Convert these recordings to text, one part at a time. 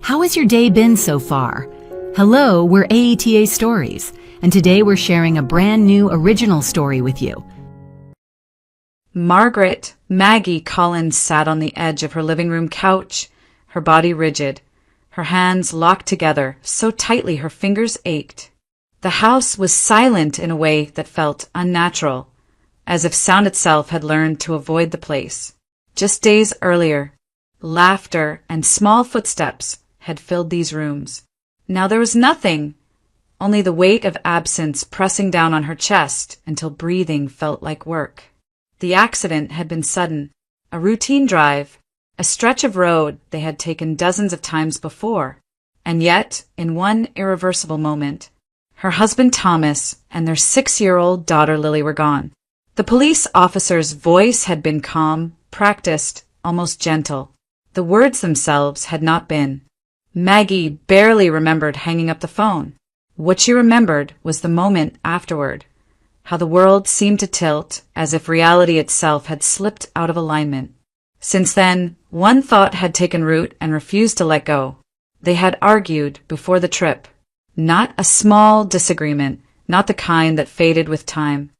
How has your day been so far? Hello, we're AETA Stories, and today we're sharing a brand new original story with you. Margaret Maggie Collins sat on the edge of her living room couch, her body rigid, her hands locked together so tightly her fingers ached. The house was silent in a way that felt unnatural, as if sound itself had learned to avoid the place. Just days earlier, laughter and small footsteps had filled these rooms. Now there was nothing, only the weight of absence pressing down on her chest until breathing felt like work. The accident had been sudden, a routine drive, a stretch of road they had taken dozens of times before, and yet, in one irreversible moment, her husband Thomas and their 6-year-old daughter Lily were gone. The police officer's voice had been calm, practiced, almost gentle. The words themselves had not been. Maggie barely remembered hanging up the phone. What she remembered was the moment afterward, how the world seemed to tilt as if reality itself had slipped out of alignment. Since then, one thought had taken root and refused to let go. They had argued before the trip. Not a small disagreement, not the kind that faded with time,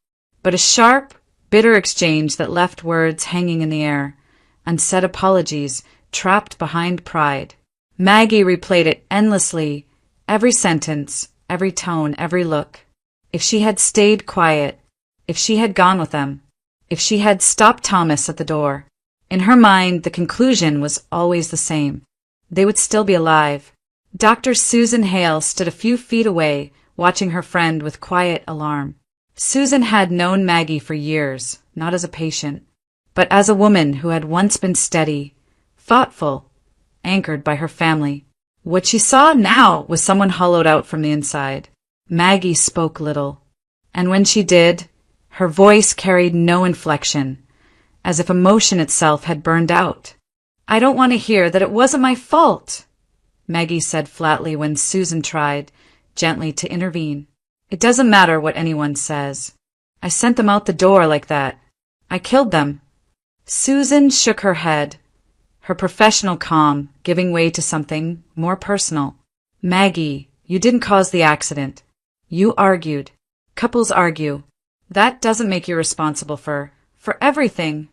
but a sharp, bitter exchange that left words hanging in the air, unsaid apologies trapped behind pride. Maggie replayed it endlessly, every sentence, every tone, every look. If she had stayed quiet, if she had gone with them, if she had stopped Thomas at the door, in her mind the conclusion was always the same. They would still be alive. Dr. Susan Hale stood a few feet away, watching her friend with quiet alarm. Susan had known Maggie for years, not as a patient, but as a woman who had once been steady, thoughtful, anchored by her family. What she saw now was someone hollowed out from the inside. Maggie spoke little, and when she did, her voice carried no inflection, as if emotion itself had burned out. "I don't want to hear that it wasn't my fault," Maggie said flatly when Susan tried, gently, to intervene. "It doesn't matter what anyone says. I sent them out the door like that. I killed them." Susan shook her head, her professional calm giving way to something more personal. "Maggie, you didn't cause the accident. You argued. Couples argue. That doesn't make you responsible for everything."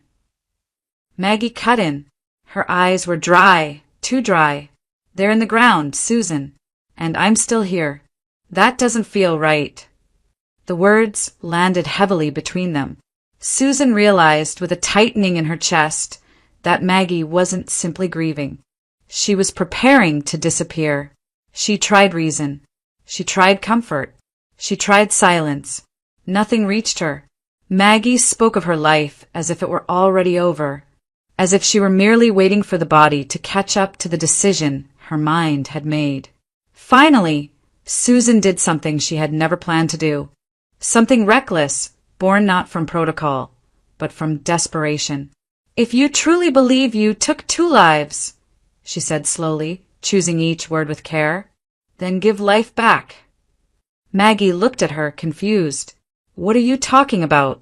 Maggie cut in. Her eyes were dry, too dry. "They're in the ground, Susan, and I'm still here. That doesn't feel right." The words landed heavily between them. Susan realized with a tightening in her chest that Maggie wasn't simply grieving. She was preparing to disappear. She tried reason. She tried comfort. She tried silence. Nothing reached her. Maggie spoke of her life as if it were already over, as if she were merely waiting for the body to catch up to the decision her mind had made. Finally, Susan did something she had never planned to do. Something reckless, born not from protocol, but from desperation. "If you truly believe you took 2 lives," she said slowly, choosing each word with care, "then give life back." Maggie looked at her, confused. "What are you talking about?"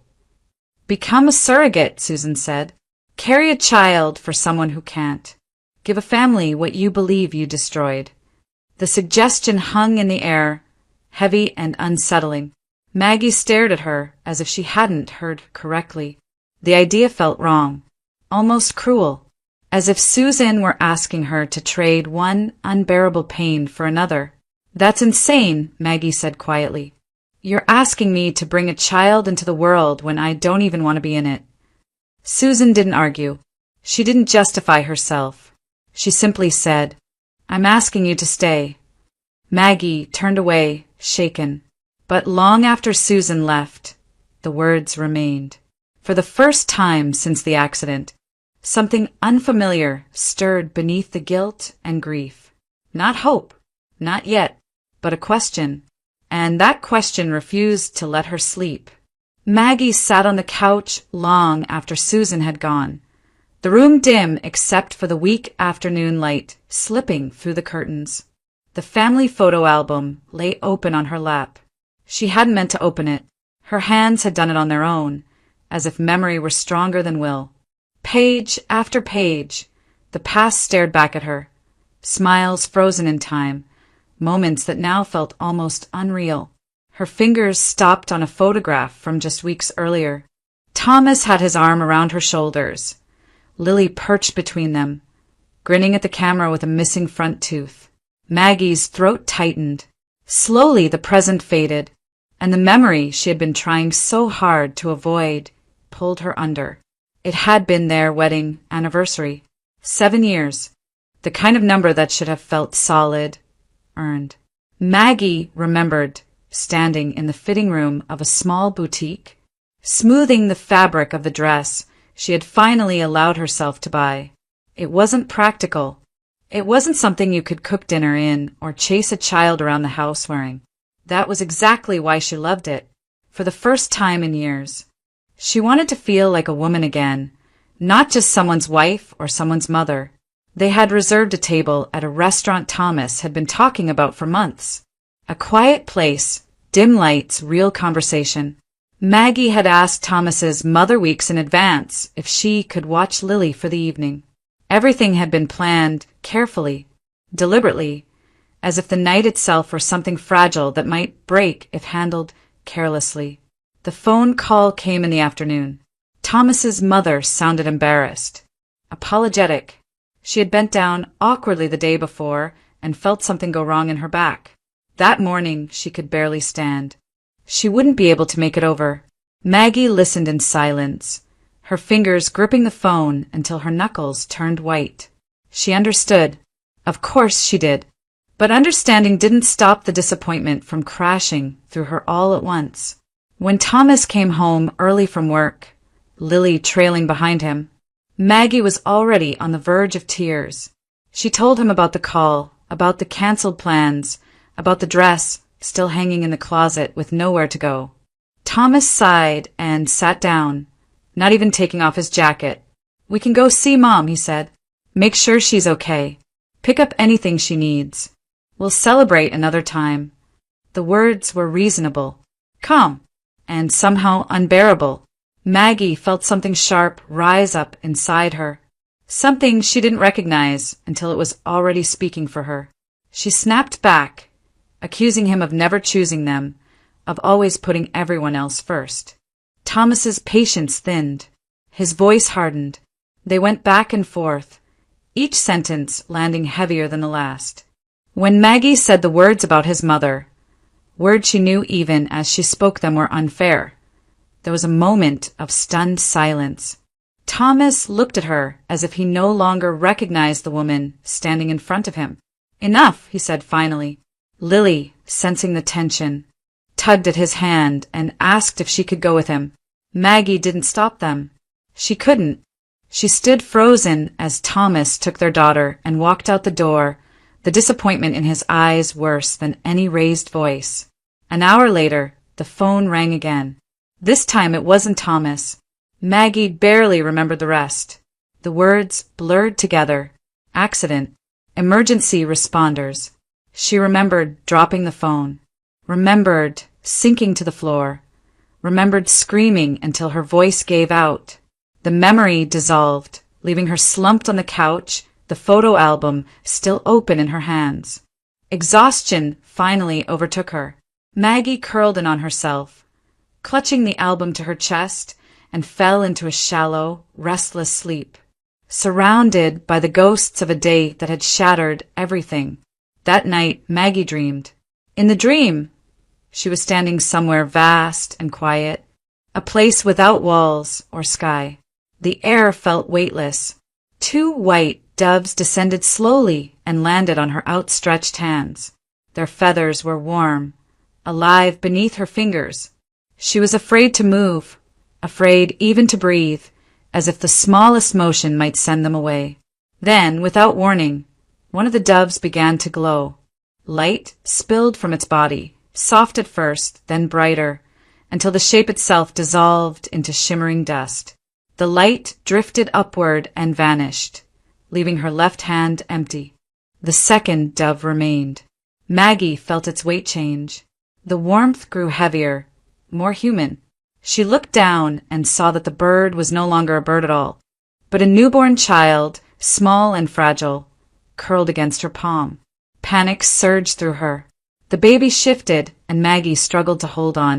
"Become a surrogate," Susan said. "Carry a child for someone who can't. Give a family what you believe you destroyed." The suggestion hung in the air, heavy and unsettling. Maggie stared at her as if she hadn't heard correctly. The idea felt wrong, almost cruel, as if Susan were asking her to trade one unbearable pain for another. "That's insane," Maggie said quietly. "You're asking me to bring a child into the world when I don't even want to be in it." Susan didn't argue. She didn't justify herself. She simply said, "I'm asking you to stay." Maggie turned away, shaken. But long after Susan left, the words remained. For the first time since the accident, something unfamiliar stirred beneath the guilt and grief. Not hope, not yet, but a question. And that question refused to let her sleep. Maggie sat on the couch long after Susan had gone, the room dim except for the weak afternoon light slipping through the curtains. The family photo album lay open on her lap. She hadn't meant to open it. Her hands had done it on their own, as if memory were stronger than will. Page after page, the past stared back at her, smiles frozen in time, moments that now felt almost unreal. Her fingers stopped on a photograph from just weeks earlier. Thomas had his arm around her shoulders. Lily perched between them, grinning at the camera with a missing front tooth. Maggie's throat tightened. Slowly the present faded, and the memory she had been trying so hard to avoid pulled her under. It had been their wedding anniversary. 7 years. The kind of number that should have felt solid, earned. Maggie remembered standing in the fitting room of a small boutique, smoothing the fabric of the dress she had finally allowed herself to buy. It wasn't practical. It wasn't something you could cook dinner in or chase a child around the house wearing. That was exactly why she loved it. For the first time in years, she wanted to feel like a woman again, not just someone's wife or someone's mother. They had reserved a table at a restaurant Thomas had been talking about for months. A quiet place, dim lights, real conversation. Maggie had asked Thomas's mother weeks in advance if she could watch Lily for the evening. Everything had been planned carefully, deliberately, as if the night itself were something fragile that might break if handled carelessly. The phone call came in the afternoon. Thomas's mother sounded embarrassed, apologetic. She had bent down awkwardly the day before and felt something go wrong in her back. That morning she could barely stand. She wouldn't be able to make it over. Maggie listened in silence, her fingers gripping the phone until her knuckles turned white. She understood. Of course she did. But understanding didn't stop the disappointment from crashing through her all at once. When Thomas came home early from work, Lily trailing behind him, Maggie was already on the verge of tears. She told him about the call, about the canceled plans, about the dress still hanging in the closet with nowhere to go. Thomas sighed and sat down, not even taking off his jacket. "We can go see Mom," he said. "Make sure she's okay. Pick up anything she needs. We'll celebrate another time." The words were reasonable, calm, and somehow unbearable. Maggie felt something sharp rise up inside her, something she didn't recognize until it was already speaking for her. She snapped back, accusing him of never choosing them, of always putting everyone else first. Thomas's patience thinned. His voice hardened. They went back and forth, each sentence landing heavier than the last. When Maggie said the words about his mother, words she knew even as she spoke them were unfair, there was a moment of stunned silence. Thomas looked at her as if he no longer recognized the woman standing in front of him. "Enough," he said finally. Lily, sensing the tension, tugged at his hand and asked if she could go with him. Maggie didn't stop them. She couldn't. She stood frozen as Thomas took their daughter and walked out the door, the disappointment in his eyes worse than any raised voice. An hour later, the phone rang again. This time it wasn't Thomas. Maggie barely remembered the rest. The words blurred together. Accident. Emergency responders. She remembered dropping the phone. Remembered sinking to the floor. Remembered screaming until her voice gave out. The memory dissolved, leaving her slumped on the couch, the photo album still open in her hands. Exhaustion finally overtook her. Maggie curled in on herself, clutching the album to her chest, and fell into a shallow, restless sleep, surrounded by the ghosts of a day that had shattered everything. That night, Maggie dreamed. In the dream, she was standing somewhere vast and quiet, a place without walls or sky. The air felt weightless. 2 white doves descended slowly and landed on her outstretched hands. Their feathers were warm, alive beneath her fingers. She was afraid to move, afraid even to breathe, as if the smallest motion might send them away. Then, without warning, one of the doves began to glow. Light spilled from its body, soft at first, then brighter, until the shape itself dissolved into shimmering dust. The light drifted upward and vanished, leaving her left hand empty. The second dove remained. Maggie felt its weight change. The warmth grew heavier, more human. She looked down and saw that the bird was no longer a bird at all, but a newborn child, small and fragile, curled against her palm. Panic surged through her. The baby shifted, and Maggie struggled to hold on,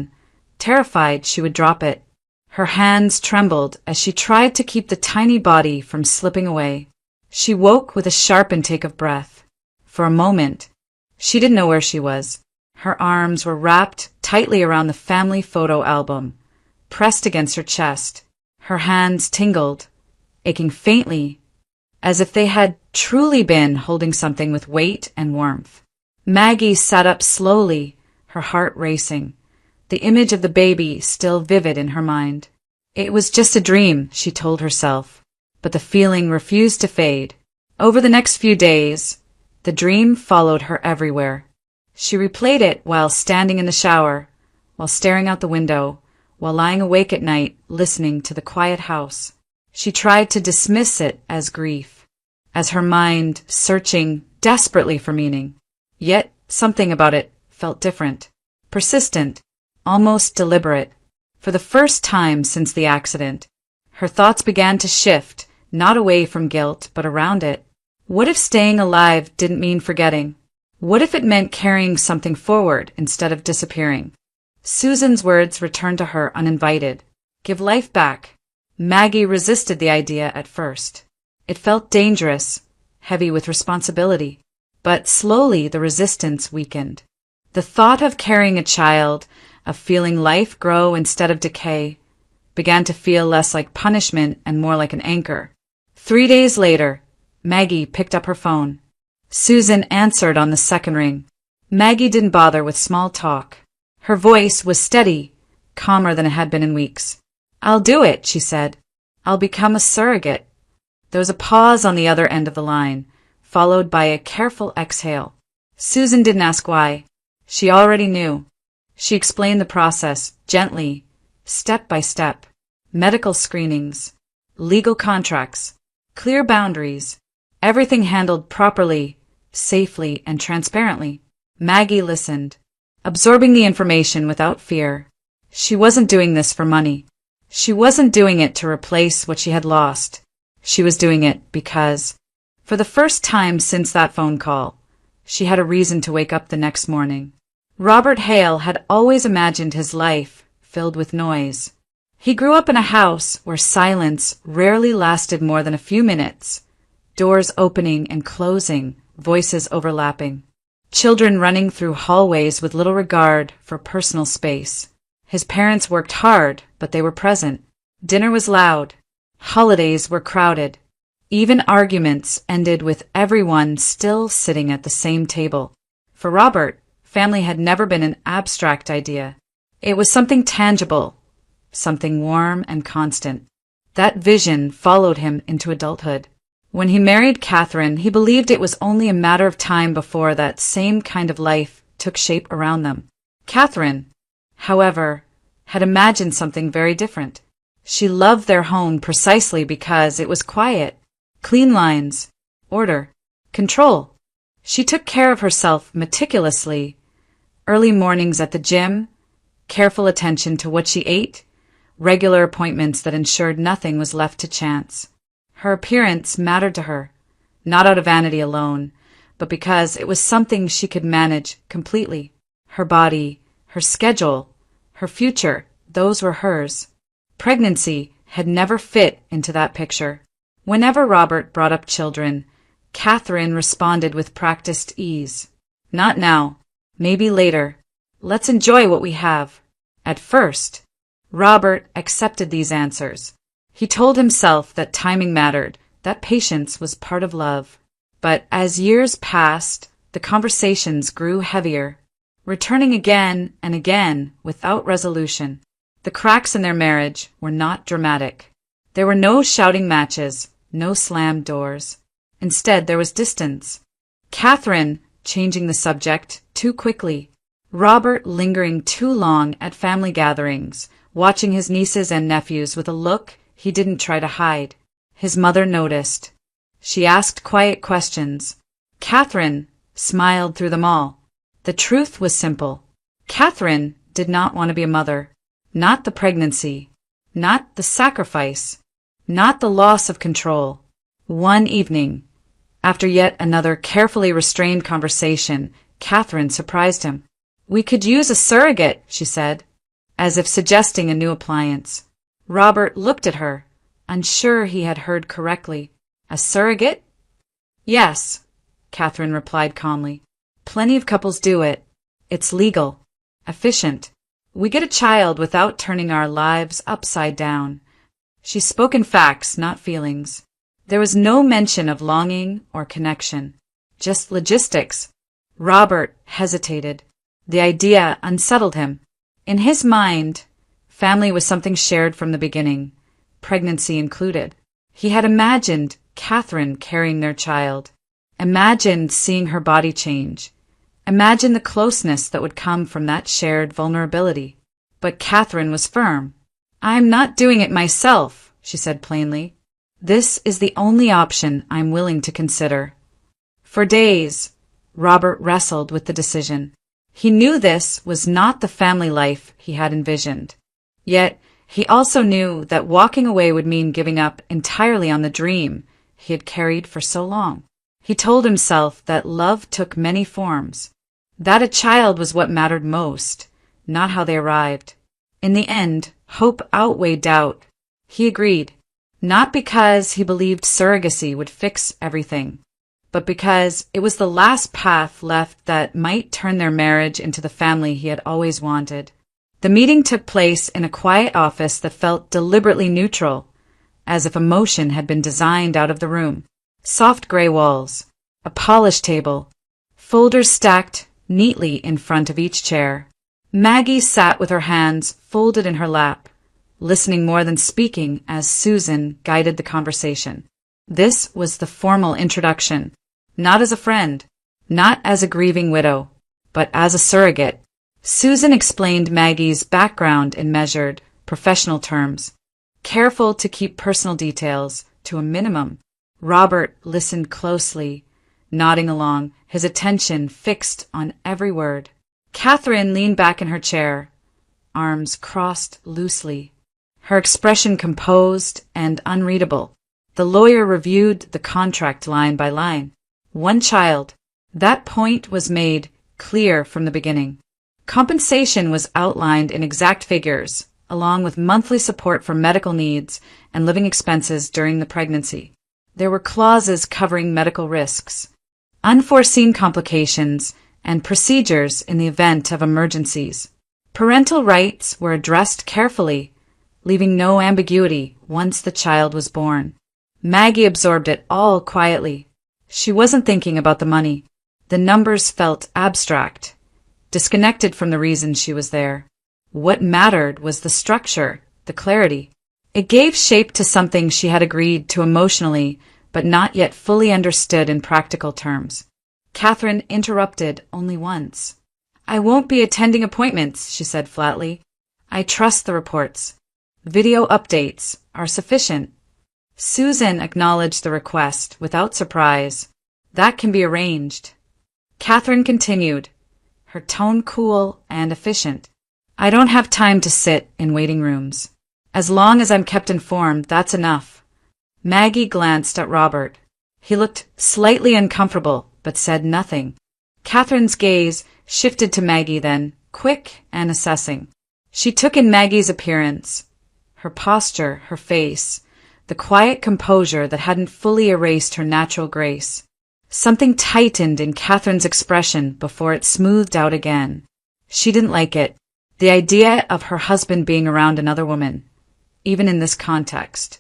terrified she would drop it. Her hands trembled as she tried to keep the tiny body from slipping away. She woke with a sharp intake of breath. For a moment, she didn't know where she was. Her arms were wrapped tightly around the family photo album, pressed against her chest. Her hands tingled, aching faintly, as if they had truly been holding something with weight and warmth. Maggie sat up slowly, her heart racing, the image of the baby still vivid in her mind. It was just a dream, she told herself, but the feeling refused to fade. Over the next few days, the dream followed her everywhere. She replayed it while standing in the shower, while staring out the window, while lying awake at night listening to the quiet house. She tried to dismiss it as grief, as her mind searching desperately for meaning. Yet something about it felt different, persistent, almost deliberate. For the first time since the accident, her thoughts began to shift, not away from guilt, but around it. What if staying alive didn't mean forgetting? What if it meant carrying something forward instead of disappearing? Susan's words returned to her uninvited. Give life back. Maggie resisted the idea at first. It felt dangerous, heavy with responsibility. But slowly the resistance weakened. The thought of carrying a child, of feeling life grow instead of decay, began to feel less like punishment and more like an anchor. 3 days later, Maggie picked up her phone. Susan answered on the second ring. Maggie didn't bother with small talk. Her voice was steady, calmer than it had been in weeks. I'll do it, she said. I'll become a surrogate. There was a pause on the other end of the line, followed by a careful exhale. Susan didn't ask why. She already knew. She explained the process, gently, step by step. Medical screenings, legal contracts, clear boundaries, everything handled properly, safely, and transparently. Maggie listened, absorbing the information without fear. She wasn't doing this for money. She wasn't doing it to replace what she had lost. She was doing it because, for the first time since that phone call, she had a reason to wake up the next morning. Robert Hale had always imagined his life filled with noise. He grew up in a house where silence rarely lasted more than a few minutes, doors opening and closing, voices overlapping, children running through hallways with little regard for personal space. His parents worked hard, but they were present. Dinner was loud. Holidays were crowded. Even arguments ended with everyone still sitting at the same table. For Robert, family had never been an abstract idea. It was something tangible, something warm and constant. That vision followed him into adulthood. When he married Catherine, he believed it was only a matter of time before that same kind of life took shape around them. Catherine, however, had imagined something very different. She loved their home precisely because it was quiet, clean lines, order, control. She took care of herself meticulously. Early mornings at the gym, careful attention to what she ate, regular appointments that ensured nothing was left to chance. Her appearance mattered to her, not out of vanity alone, but because it was something she could manage completely. Her body, her schedule, her future, those were hers. Pregnancy had never fit into that picture. Whenever Robert brought up children, Catherine responded with practiced ease. Not now. Maybe later. Let's enjoy what we have. At first, Robert accepted these answers. He told himself that timing mattered, that patience was part of love. But as years passed, the conversations grew heavier, returning again and again without resolution. The cracks in their marriage were not dramatic. There were no shouting matches, no slammed doors. Instead, there was distance. Catherine changing the subject too quickly. Robert lingering too long at family gatherings, watching his nieces and nephews with a look he didn't try to hide. His mother noticed. She asked quiet questions. Catherine smiled through them all. The truth was simple. Catherine did not want to be a mother. Not the pregnancy. Not the sacrifice. Not the loss of control. One evening, After yet another carefully restrained conversation, Catherine surprised him. "We could use a surrogate," she said, as if suggesting a new appliance. Robert looked at her, unsure he had heard correctly. "A surrogate?" "Yes," Catherine replied calmly. "Plenty of couples do it. It's legal, efficient. We get a child without turning our lives upside down." She spoke in facts, not feelings. There was no mention of longing or connection, just logistics. Robert hesitated. The idea unsettled him. In his mind, family was something shared from the beginning, pregnancy included. He had imagined Catherine carrying their child, imagined seeing her body change, imagined the closeness that would come from that shared vulnerability. But Catherine was firm. "I'm not doing it myself," she said plainly. "This is the only option I'm willing to consider." For days, Robert wrestled with the decision. He knew this was not the family life he had envisioned. Yet, he also knew that walking away would mean giving up entirely on the dream he had carried for so long. He told himself that love took many forms, that a child was what mattered most, not how they arrived. In the end, hope outweighed doubt. He agreed, not because he believed surrogacy would fix everything, but because it was the last path left that might turn their marriage into the family he had always wanted. The meeting took place in a quiet office that felt deliberately neutral, as if emotion had been designed out of the room. Soft gray walls, a polished table, folders stacked neatly in front of each chair. Maggie sat with her hands folded in her lap, listening more than speaking as Susan guided the conversation. This was the formal introduction, not as a friend, not as a grieving widow, but as a surrogate. Susan explained Maggie's background in measured, professional terms, careful to keep personal details to a minimum. Robert listened closely, nodding along, his attention fixed on every word. Catherine leaned back in her chair, arms crossed loosely, her expression composed and unreadable. The lawyer reviewed the contract line by line. One child. That point was made clear from the beginning. Compensation was outlined in exact figures, along with monthly support for medical needs and living expenses during the pregnancy. There were clauses covering medical risks, unforeseen complications, and procedures in the event of emergencies. Parental rights were addressed carefully, leaving no ambiguity once the child was born. Maggie absorbed it all quietly. She wasn't thinking about the money. The numbers felt abstract, disconnected from the reason she was there. What mattered was the structure, the clarity. It gave shape to something she had agreed to emotionally, but not yet fully understood in practical terms. Catherine interrupted only once. "I won't be attending appointments," she said flatly. "I trust the reports. Video updates are sufficient." Susan acknowledged the request without surprise. "That can be arranged." Catherine continued, her tone cool and efficient. "I don't have time to sit in waiting rooms. As long as I'm kept informed, that's enough." Maggie glanced at Robert. He looked slightly uncomfortable, but said nothing. Catherine's gaze shifted to Maggie then, quick and assessing. She took in Maggie's appearance, her posture, her face, the quiet composure that hadn't fully erased her natural grace. Something tightened in Catherine's expression before it smoothed out again. She didn't like it. The idea of her husband being around another woman, even in this context,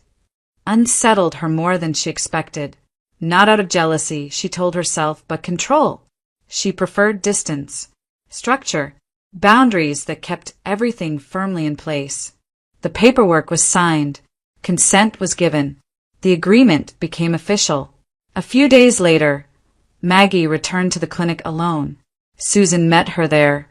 unsettled her more than she expected. Not out of jealousy, she told herself, but control. She preferred distance, structure, boundaries that kept everything firmly in place. The paperwork was signed. Consent was given. The agreement became official. A few days later, Maggie returned to the clinic alone. Susan met her there,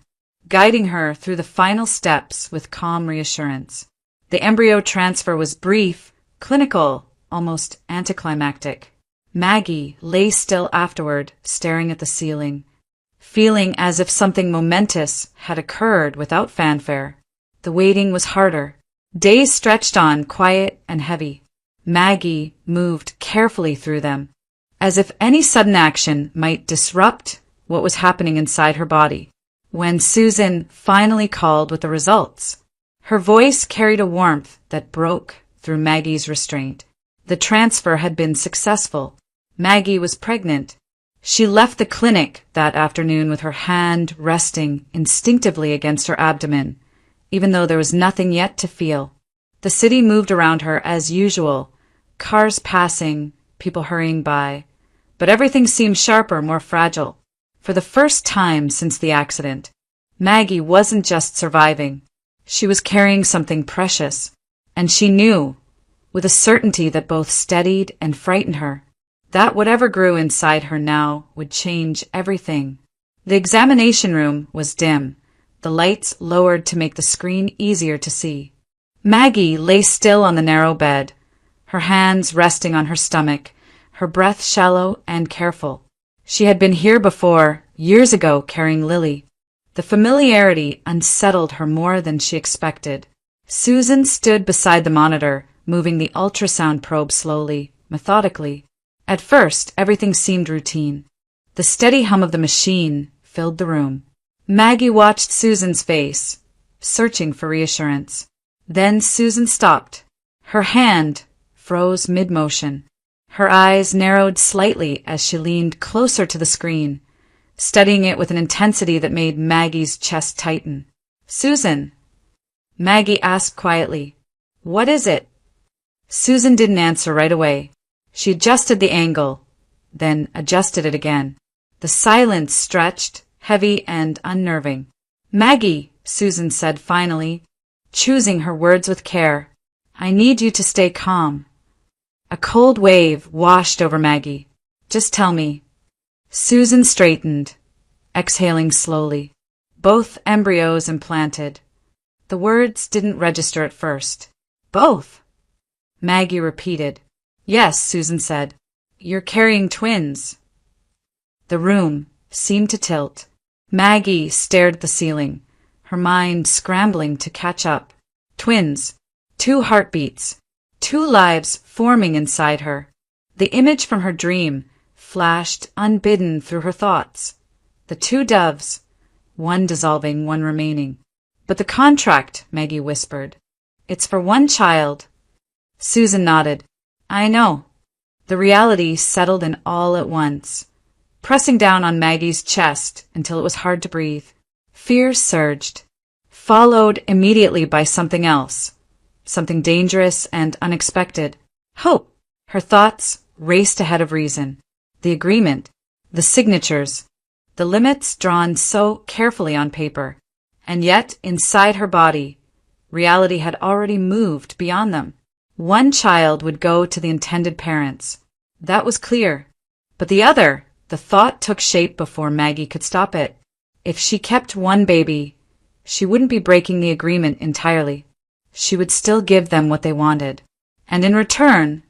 guiding her through the final steps with calm reassurance. The embryo transfer was brief, clinical, almost anticlimactic. Maggie lay still afterward, staring at the ceiling, feeling as if something momentous had occurred without fanfare. The waiting was harder. Days stretched on, quiet and heavy. Maggie moved carefully through them. as if any sudden action might disrupt what was happening inside her body. When Susan finally called with the results, her voice carried a warmth that broke through Maggie's restraint. The transfer had been successful. Maggie was pregnant. She left the clinic that afternoon with her hand resting instinctively against her abdomen, even though there was nothing yet to feel. The city moved around her as usual, cars passing, people hurrying by, but everything seemed sharper, more fragile. For the first time since the accident, Maggie wasn't just surviving. She was carrying something precious, and she knew, with a certainty that both steadied and frightened her, that whatever grew inside her now would change everything. The examination room was dim, the lights lowered to make the screen easier to see. Maggie lay still on the narrow bed, her hands resting on her stomach, her breath shallow and careful. She had been here before, years ago, carrying Lily. The familiarity unsettled her more than she expected. Susan stood beside the monitor, moving the ultrasound probe slowly, methodically. At first, everything seemed routine. The steady hum of the machine filled the room. Maggie watched Susan's face, searching for reassurance. Then Susan stopped. Her hand froze mid-motion. Her eyes narrowed slightly as she leaned closer to the screen, studying it with an intensity that made Maggie's chest tighten. "Susan," Maggie asked quietly, "what is it?" Susan didn't answer right away. She adjusted the angle, then adjusted it again. The silence stretched, heavy and unnerving. "Maggie," Susan said finally, choosing her words with care, "I need you to stay calm." A cold wave washed over Maggie. "Just tell me." Susan straightened, exhaling slowly. "Both embryos implanted." The words didn't register at first. "Both?" Maggie repeated. "Yes," Susan said. "You're carrying twins." The room seemed to tilt. Maggie stared at the ceiling, her mind scrambling to catch up. Twins. 2 heartbeats. 2 lives forming inside her. The image from her dream flashed unbidden through her thoughts. The 2 doves, one dissolving, one remaining. "But the contract," Maggie whispered. "It's for 1 child." Susan nodded. "I know." The reality settled in all at once, pressing down on Maggie's chest until it was hard to breathe. Fear surged, followed immediately by something else, something dangerous and unexpected. Hope. Her thoughts raced ahead of reason. The agreement, the signatures, the limits drawn so carefully on paper. And yet, inside her body, reality had already moved beyond them. 1 child would go to the intended parents. That was clear. But the other, the thought took shape before Maggie could stop it. If she kept 1 baby, she wouldn't be breaking the agreement entirely. She would still give them what they wanted. And in return,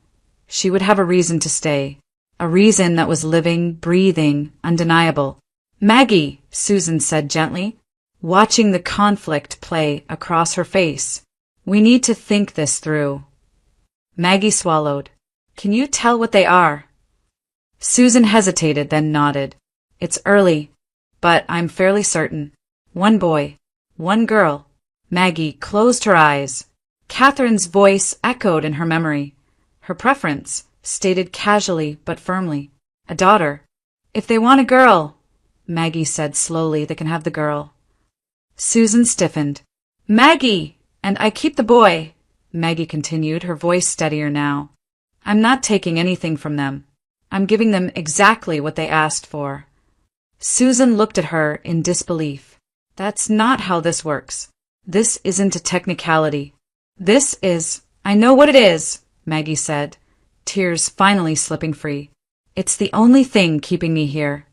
she would have a reason to stay. A reason that was living, breathing, undeniable. "Maggie," Susan said gently, watching the conflict play across her face. "We need to think this through." Maggie swallowed. "Can you tell what they are?" Susan hesitated, then nodded. "It's early, but I'm fairly certain. 1 boy, 1 girl." Maggie closed her eyes. Catherine's voice echoed in her memory. Her preference, stated casually but firmly. "A daughter." "If they want a girl," Maggie said slowly, "they can have the girl." Susan stiffened. "Maggie! And I keep the boy," Maggie continued, her voice steadier now. "I'm not taking anything from them. I'm giving them exactly what they asked for." Susan looked at her in disbelief. "That's not how this works. This isn't a technicality. This is—" "I know what it is," Maggie said, tears finally slipping free. "It's the only thing keeping me here."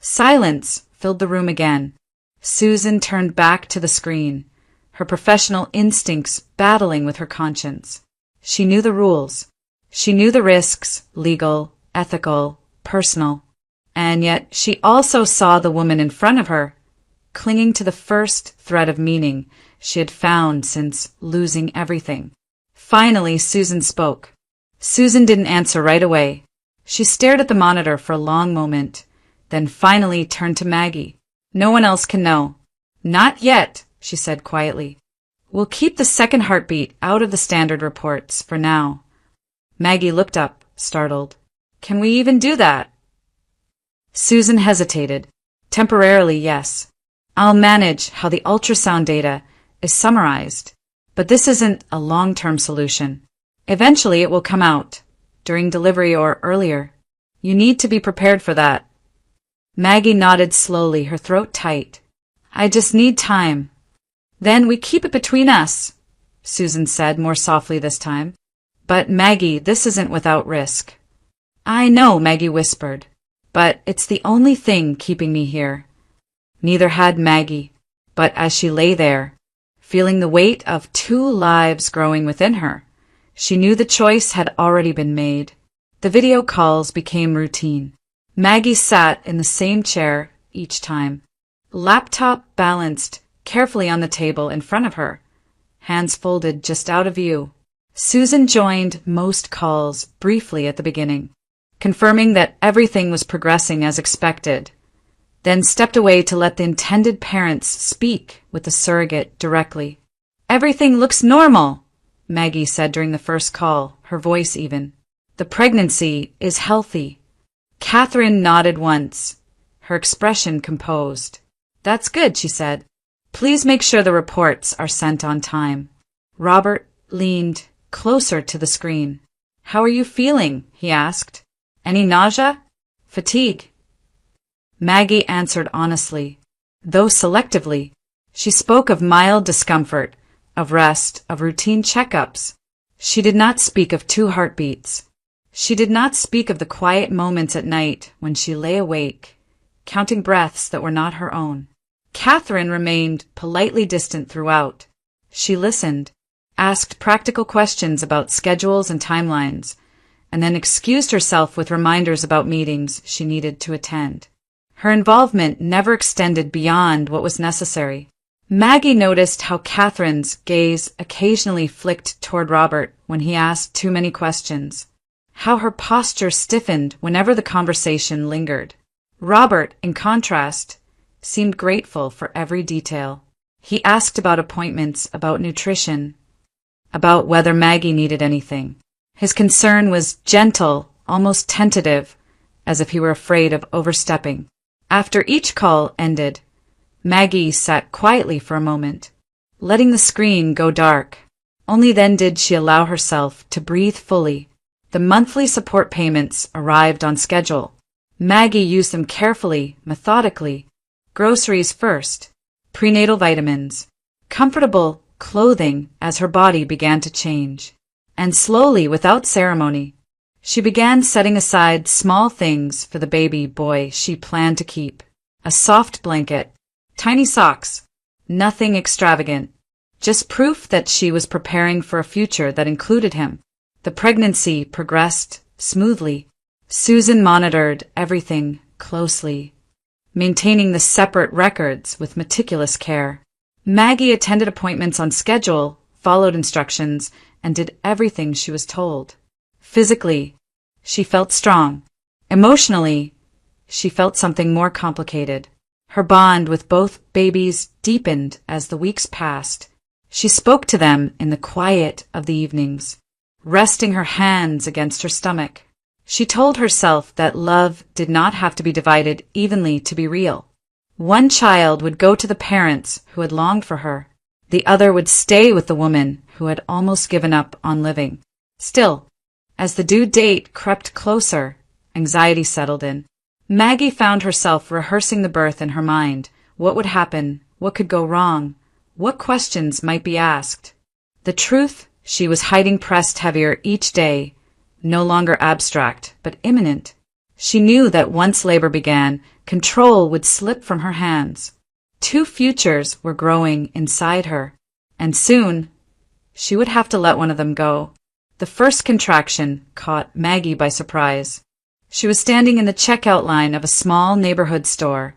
Silence filled the room again. Susan turned back to the screen, her professional instincts battling with her conscience. She knew the rules. She knew the risks, legal, ethical, personal. And yet she also saw the woman in front of her, clinging to the first thread of meaning she had found since losing everything. Finally, Susan spoke. Susan didn't answer right away. She stared at the monitor for a long moment, then finally turned to Maggie. "No one else can know." "Not yet," she said quietly. "We'll keep the second heartbeat out of the standard reports for now." Maggie looked up, startled. "Can we even do that?" Susan hesitated. "Temporarily, yes. I'll manage how the ultrasound data is summarized, but this isn't a long-term solution. Eventually it will come out, during delivery or earlier. You need to be prepared for that." Maggie nodded slowly, her throat tight. "I just need time." "Then we keep it between us," Susan said more softly this time. "But Maggie, this isn't without risk." "I know," Maggie whispered, "but it's the only thing keeping me here." Neither had Maggie, but as she lay there, feeling the weight of 2 lives growing within her, she knew the choice had already been made. The video calls became routine. Maggie sat in the same chair each time, laptop balanced carefully on the table in front of her, hands folded just out of view. Susan joined most calls briefly at the beginning, confirming that everything was progressing as expected, then stepped away to let the intended parents speak with the surrogate directly. "Everything looks normal," Maggie said during the first call, her voice even. "The pregnancy is healthy." Catherine nodded once, her expression composed. "That's good," she said. "Please make sure the reports are sent on time." Robert leaned closer to the screen. "How are you feeling?" he asked. "Any nausea? Fatigue?" Maggie answered honestly, though selectively. She spoke of mild discomfort, of rest, of routine checkups. She did not speak of 2 heartbeats. She did not speak of the quiet moments at night when she lay awake, counting breaths that were not her own. Catherine remained politely distant throughout. She listened, asked practical questions about schedules and timelines, and then excused herself with reminders about meetings she needed to attend. Her involvement never extended beyond what was necessary. Maggie noticed how Catherine's gaze occasionally flicked toward Robert when he asked too many questions, how her posture stiffened whenever the conversation lingered. Robert, in contrast, seemed grateful for every detail. He asked about appointments, about nutrition, about whether Maggie needed anything. His concern was gentle, almost tentative, as if he were afraid of overstepping. After each call ended, Maggie sat quietly for a moment, letting the screen go dark. Only then did she allow herself to breathe fully. The monthly support payments arrived on schedule. Maggie used them carefully, methodically. Groceries first, prenatal vitamins, comfortable clothing as her body began to change. And slowly, without ceremony, she began setting aside small things for the baby boy she planned to keep. A soft blanket, tiny socks, nothing extravagant, just proof that she was preparing for a future that included him. The pregnancy progressed smoothly. Susan monitored everything closely, maintaining the separate records with meticulous care. Maggie attended appointments on schedule, followed instructions, and did everything she was told. Physically, she felt strong. Emotionally, she felt something more complicated. Her bond with both babies deepened as the weeks passed. She spoke to them in the quiet of the evenings, resting her hands against her stomach. She told herself that love did not have to be divided evenly to be real. One child would go to the parents who had longed for her. The other would stay with the woman who had almost given up on living. Still, as the due date crept closer, anxiety settled in. Maggie found herself rehearsing the birth in her mind. What would happen? What could go wrong? What questions might be asked? The truth she was hiding pressed heavier each day, no longer abstract, but imminent. She knew that once labor began, control would slip from her hands. 2 futures were growing inside her, and soon she would have to let one of them go. The first contraction caught Maggie by surprise. She was standing in the checkout line of a small neighborhood store,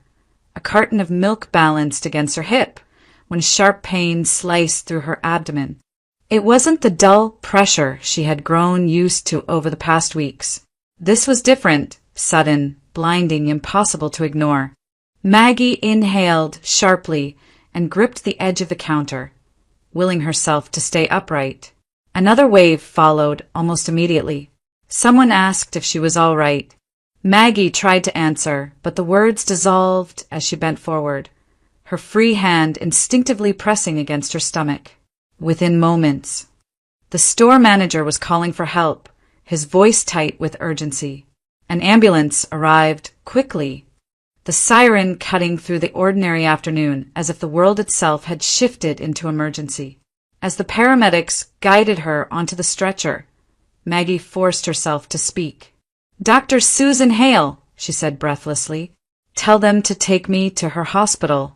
a carton of milk balanced against her hip, when sharp pain sliced through her abdomen. It wasn't the dull pressure she had grown used to over the past weeks. This was different, sudden, blinding, impossible to ignore. Maggie inhaled sharply and gripped the edge of the counter, willing herself to stay upright. Another wave followed almost immediately. Someone asked if she was all right. Maggie tried to answer, but the words dissolved as she bent forward, her free hand instinctively pressing against her stomach. Within moments, the store manager was calling for help, his voice tight with urgency. An ambulance arrived quickly, the siren cutting through the ordinary afternoon as if the world itself had shifted into emergency. As the paramedics guided her onto the stretcher, Maggie forced herself to speak. "Dr. Susan Hale," she said breathlessly. "Tell them to take me to her hospital."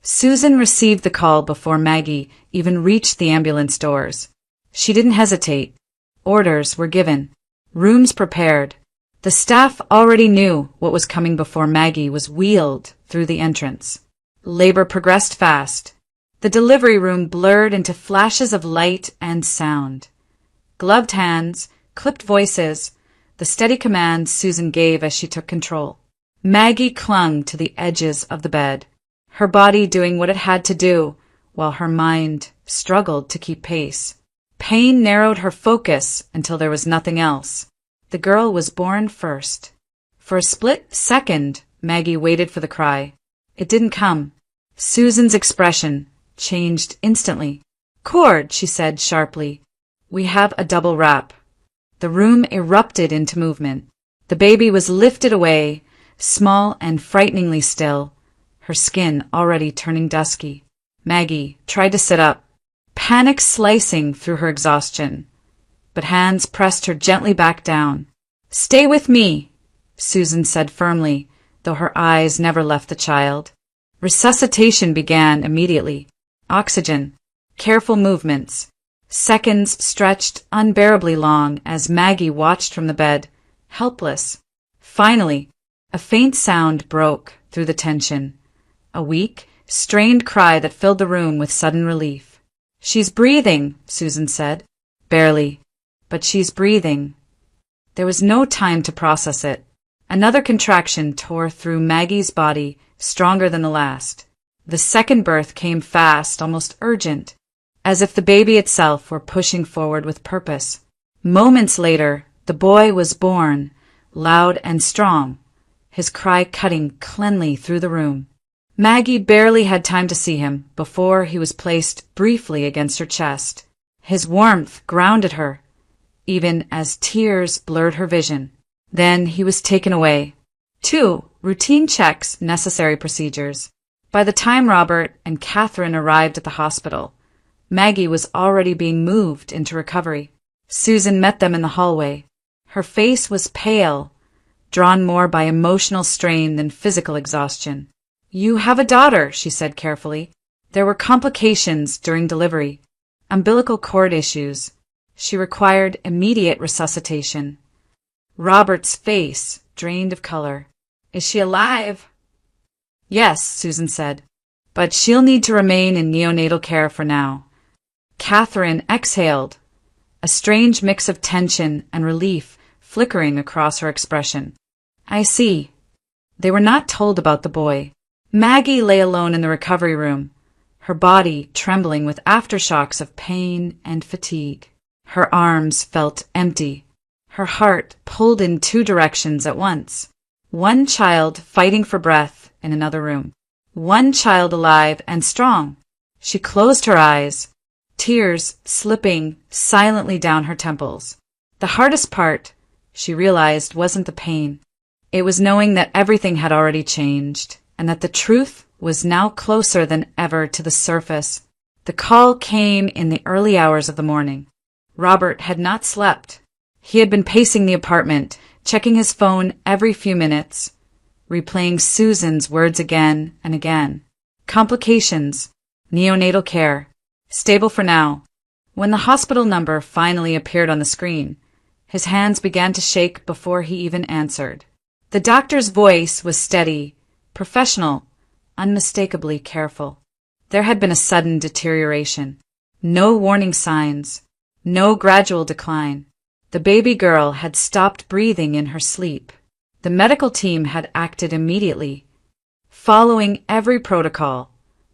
Susan received the call before Maggie even reached the ambulance doors. She didn't hesitate. Orders were given. Rooms prepared. The staff already knew what was coming before Maggie was wheeled through the entrance. Labor progressed fast. The delivery room blurred into flashes of light and sound. Gloved hands, clipped voices, the steady commands Susan gave as she took control. Maggie clung to the edges of the bed, her body doing what it had to do, while her mind struggled to keep pace. Pain narrowed her focus until there was nothing else. The girl was born first. For a split second, Maggie waited for the cry. It didn't come. Susan's expression changed instantly. "Cord," she said sharply. "We have a double wrap." The room erupted into movement. The baby was lifted away, small and frighteningly still, her skin already turning dusky. Maggie tried to sit up, panic slicing through her exhaustion, but hands pressed her gently back down. "Stay with me," Susan said firmly, though her eyes never left the child. Resuscitation began immediately. Oxygen, careful movements. Seconds stretched unbearably long as Maggie watched from the bed, helpless. Finally, a faint sound broke through the tension. A weak, strained cry that filled the room with sudden relief. "She's breathing," Susan said. "Barely, but she's breathing." There was no time to process it. Another contraction tore through Maggie's body, stronger than the last. The second birth came fast, almost urgent, as if the baby itself were pushing forward with purpose. Moments later, the boy was born, loud and strong, his cry cutting cleanly through the room. Maggie barely had time to see him before he was placed briefly against her chest. His warmth grounded her, even as tears blurred her vision. Then he was taken away. 2 routine checks, necessary procedures. By the time Robert and Catherine arrived at the hospital, Maggie was already being moved into recovery. Susan met them in the hallway. Her face was pale, drawn more by emotional strain than physical exhaustion. "You have a daughter," she said carefully. "There were complications during delivery, umbilical cord issues. She required immediate resuscitation." Robert's face drained of color. "Is she alive?" "Yes," Susan said, "but she'll need to remain in neonatal care for now." Catherine exhaled, a strange mix of tension and relief flickering across her expression. "I see." They were not told about the boy. Maggie lay alone in the recovery room, her body trembling with aftershocks of pain and fatigue. Her arms felt empty, her heart pulled in 2 directions at once. One child fighting for breath in another room. One child alive and strong. She closed her eyes, tears slipping silently down her temples. The hardest part, she realized, wasn't the pain. It was knowing that everything had already changed, and that the truth was now closer than ever to the surface. The call came in the early hours of the morning. Robert had not slept. He had been pacing the apartment, checking his phone every few minutes, replaying Susan's words again and again. Complications, neonatal care, stable for now. When the hospital number finally appeared on the screen, his hands began to shake before he even answered. The doctor's voice was steady, professional, unmistakably careful. There had been a sudden deterioration. No warning signs, no gradual decline, The baby girl had stopped breathing in her sleep. The medical team had acted immediately, following every protocol,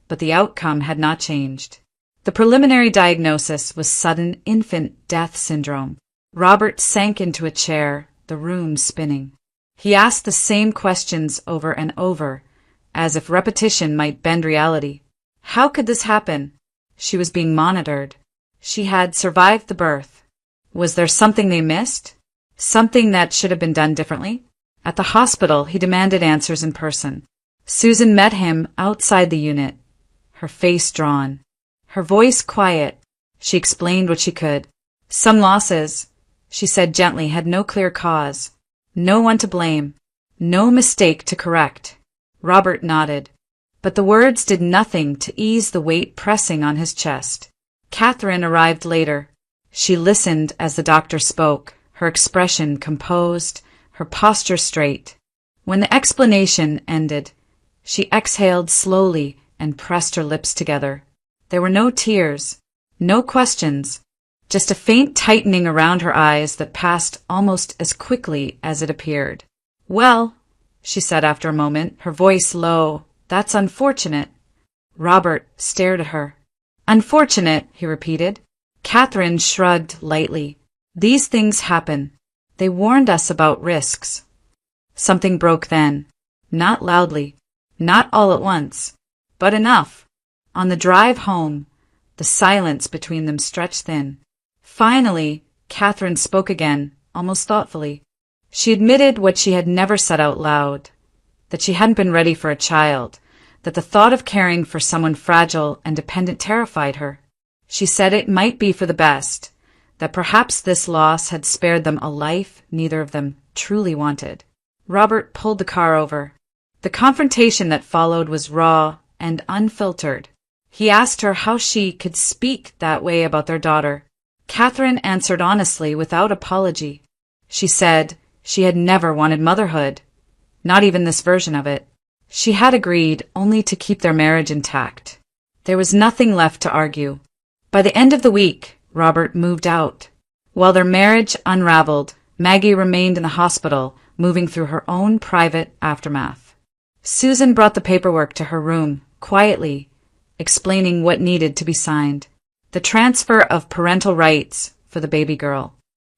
but the outcome had not changed. The preliminary diagnosis was sudden infant death syndrome. Robert sank into a chair, the room spinning. He asked the same questions over and over, as if repetition might bend reality. How could this happen? She was being monitored. She had survived the birth. Was there something they missed? Something that should have been done differently? At the hospital, he demanded answers in person. Susan met him outside the unit, her face drawn, her voice quiet. She explained what she could. Some losses, she said gently, had no clear cause. No one to blame. No mistake to correct. Robert nodded. But the words did nothing to ease the weight pressing on his chest. Catherine arrived later. She listened as the doctor spoke, her expression composed, her posture straight. When the explanation ended, she exhaled slowly and pressed her lips together. There were no tears, no questions, just a faint tightening around her eyes that passed almost as quickly as it appeared. Well, she said after a moment, her voice low, that's unfortunate. Robert stared at her. Unfortunate, he repeated. Catherine shrugged lightly. These things happen. They warned us about risks. Something broke then. Not loudly. Not all at once. But enough. On the drive home, the silence between them stretched thin. Finally, Catherine spoke again, almost thoughtfully. She admitted what she had never said out loud, that she hadn't been ready for a child, that the thought of caring for someone fragile and dependent terrified her. She said it might be for the best, that perhaps this loss had spared them a life neither of them truly wanted. Robert pulled the car over. The confrontation that followed was raw and unfiltered. He asked her how she could speak that way about their daughter. Catherine answered honestly, without apology. She said she had never wanted motherhood, not even this version of it. She had agreed only to keep their marriage intact. There was nothing left to argue. By the end of the week, Robert moved out. While their marriage unraveled, Maggie remained in the hospital, moving through her own private aftermath. Susan brought the paperwork to her room, quietly, explaining what needed to be signed. The transfer of parental rights for the baby girl.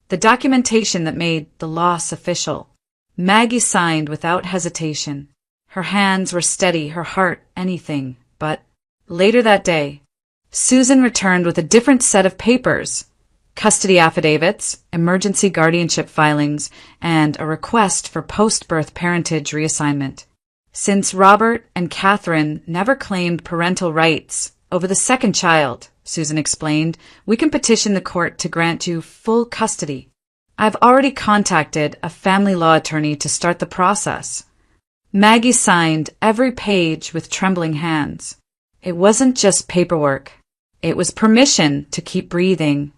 The documentation that made the loss official. Maggie signed without hesitation. Her hands were steady, her heart anything, but later that day, Susan returned with a different set of papers. Custody affidavits, emergency guardianship filings, and a request for post-birth parentage reassignment. Since Robert and Catherine never claimed parental rights over the second child, Susan explained, we can petition the court to grant you full custody. I've already contacted a family law attorney to start the process. Maggie signed every page with trembling hands. It wasn't just paperwork. It was permission to keep breathing,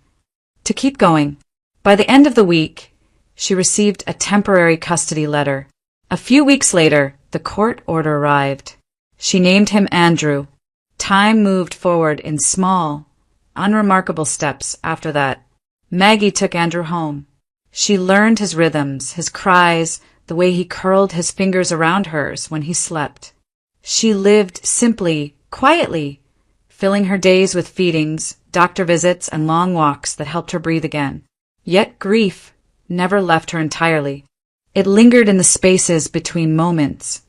to keep going. By the end of the week, she received a temporary custody letter. A few weeks later, the court order arrived. She named him Andrew. Time moved forward in small, unremarkable steps after that. Maggie took Andrew home. She learned his rhythms, his cries, the way he curled his fingers around hers when he slept. She lived simply, quietly, filling her days with feedings, doctor visits, and long walks that helped her breathe again. Yet grief never left her entirely. It lingered in the spaces between moments,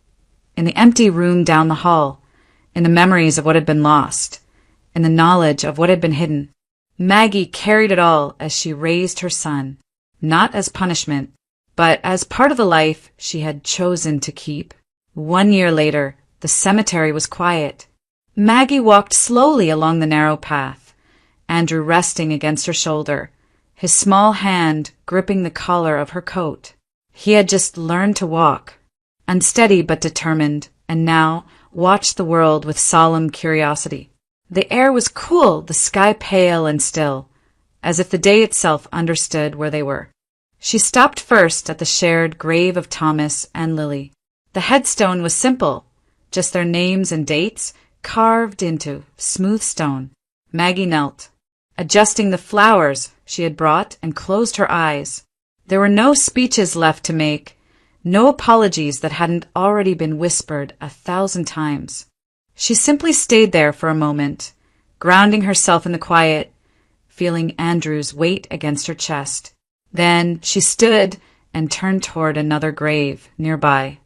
in the empty room down the hall, in the memories of what had been lost, in the knowledge of what had been hidden. Maggie carried it all as she raised her son, not as punishment, but as part of the life she had chosen to keep. 1 year later, the cemetery was quiet. Maggie walked slowly along the narrow path, Andrew resting against her shoulder, his small hand gripping the collar of her coat. He had just learned to walk, unsteady but determined, and now watched the world with solemn curiosity. The air was cool, the sky pale and still, as if the day itself understood where they were. She stopped first at the shared grave of Thomas and Lily. The headstone was simple, just their names and dates carved into smooth stone. Maggie knelt. Adjusting the flowers, she had brought and closed her eyes. There were no speeches left to make, no apologies that hadn't already been whispered 1,000 times. She simply stayed there for a moment, grounding herself in the quiet, feeling Andrew's weight against her chest. Then she stood and turned toward another grave nearby.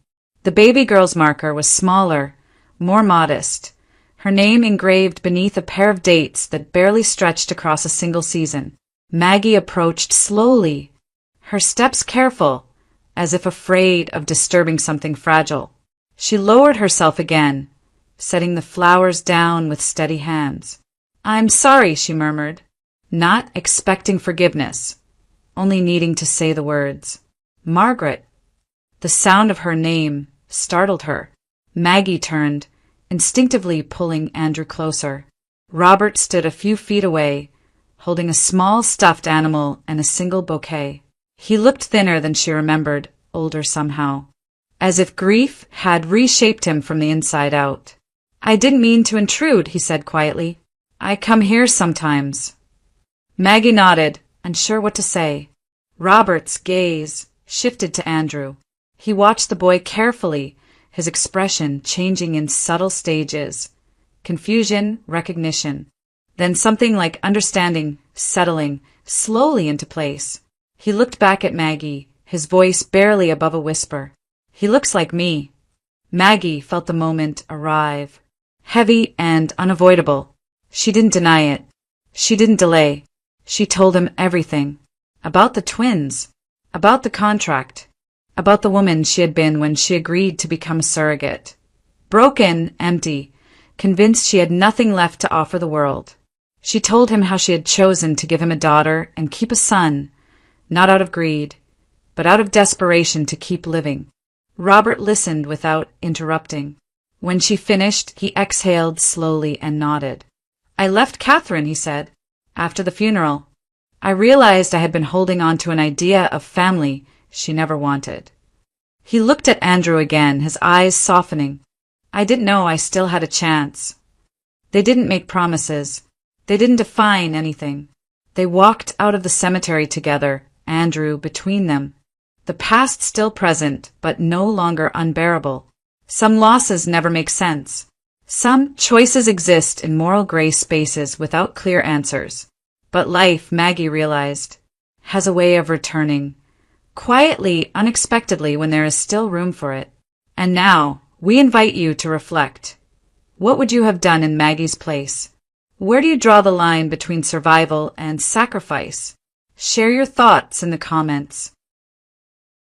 The baby girl's marker was smaller, more modest, her name engraved beneath a pair of dates that barely stretched across a single season. Maggie approached slowly, her steps careful, as if afraid of disturbing something fragile. She lowered herself again, setting the flowers down with steady hands. "I'm sorry," she murmured, not expecting forgiveness, only needing to say the words. "Margaret." The sound of her name startled her. Maggie turned, instinctively pulling Andrew closer. Robert stood a few feet away, holding a small stuffed animal and a single bouquet. He looked thinner than she remembered, older somehow, as if grief had reshaped him from the inside out. "I didn't mean to intrude," he said quietly. "I come here sometimes." Maggie nodded, unsure what to say. Robert's gaze shifted to Andrew. He watched the boy carefully, his expression changing in subtle stages. Confusion, recognition, then something like understanding, settling slowly into place. He looked back at Maggie, his voice barely above a whisper. "He looks like me." Maggie felt the moment arrive, heavy and unavoidable. She didn't deny it. She didn't delay. She told him everything. About the twins, about the contract, about the woman she had been when she agreed to become a surrogate. Broken, empty, convinced she had nothing left to offer the world. She told him how she had chosen to give him a daughter and keep a son, not out of greed, but out of desperation to keep living. Robert listened without interrupting. When she finished, he exhaled slowly and nodded. "I left Catherine," he said, "after the funeral. I realized I had been holding on to an idea of family she never wanted." He looked at Andrew again, his eyes softening. "I didn't know I still had a chance." They didn't make promises. They didn't define anything. They walked out of the cemetery together, Andrew between them. The past still present, but no longer unbearable. Some losses never make sense. Some choices exist in moral gray spaces without clear answers. But life, Maggie realized, has a way of returning, quietly, unexpectedly, when there is still room for it. And now, we invite you to reflect. What would you have done in Maggie's place? Where do you draw the line between survival and sacrifice? Share your thoughts in the comments.